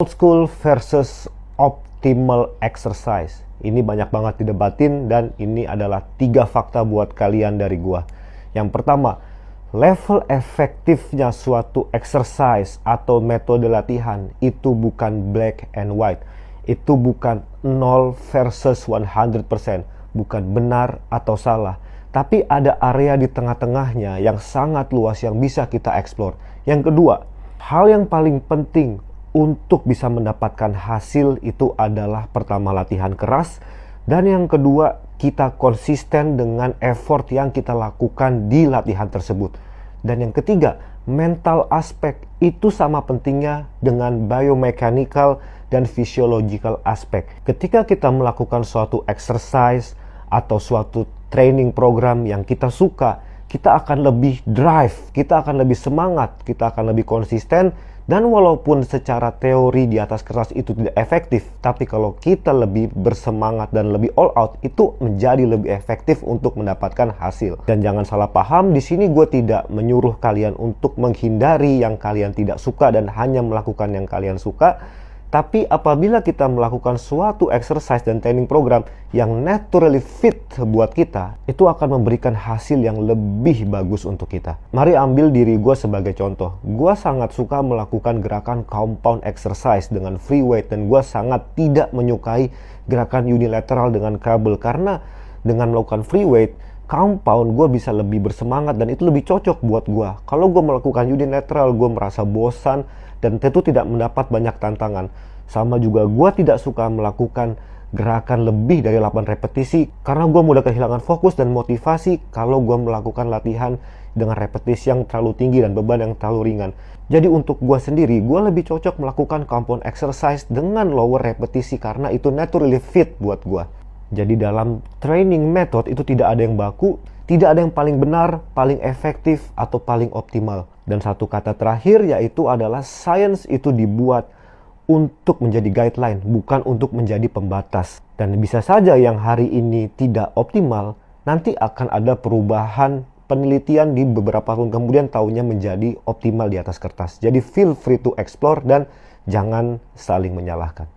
Old school versus optimal exercise. Ini banyak banget didebatin dan ini adalah 3 fakta buat kalian dari gua. Yang pertama, level efektifnya suatu exercise atau metode latihan itu bukan black and white. Itu bukan 0 versus 100%, bukan benar atau salah. Tapi ada area di tengah-tengahnya yang sangat luas yang bisa kita explore. Yang kedua, hal yang paling penting untuk bisa mendapatkan hasil itu adalah pertama latihan keras, dan yang kedua kita konsisten dengan effort yang kita lakukan di latihan tersebut. Dan yang ketiga, mental aspek itu sama pentingnya dengan biomechanical dan physiological aspek. Ketika kita melakukan suatu exercise atau suatu training program yang kita suka, kita akan lebih drive, kita akan lebih semangat, kita akan lebih konsisten. Dan walaupun secara teori di atas kertas itu tidak efektif, tapi kalau kita lebih bersemangat dan lebih all out, itu menjadi lebih efektif untuk mendapatkan hasil. Dan jangan salah paham, di sini gue tidak menyuruh kalian untuk menghindari yang kalian tidak suka dan hanya melakukan yang kalian suka. Tapi apabila kita melakukan suatu exercise dan training program yang naturally fit buat kita, itu akan memberikan hasil yang lebih bagus untuk kita. Mari ambil diri gue sebagai contoh. Gue sangat suka melakukan gerakan compound exercise dengan free weight, dan gue sangat tidak menyukai gerakan unilateral dengan kabel, karena dengan melakukan free weight compound gue bisa lebih bersemangat dan itu lebih cocok buat gue. Kalau gue melakukan unilateral, gue merasa bosan dan tentu tidak mendapat banyak tantangan. Sama juga gue tidak suka melakukan gerakan lebih dari 8 repetisi karena gue mudah kehilangan fokus dan motivasi kalau gue melakukan latihan dengan repetisi yang terlalu tinggi dan beban yang terlalu ringan. Jadi untuk gue sendiri, gue lebih cocok melakukan compound exercise dengan lower repetisi karena itu naturally fit buat gue. Jadi dalam training method itu tidak ada yang baku, tidak ada yang paling benar, paling efektif, atau paling optimal. Dan satu kata terakhir yaitu adalah science itu dibuat untuk menjadi guideline, bukan untuk menjadi pembatas. Dan bisa saja yang hari ini tidak optimal, nanti akan ada perubahan penelitian di beberapa tahun kemudian taunya menjadi optimal di atas kertas. Jadi feel free to explore dan jangan saling menyalahkan.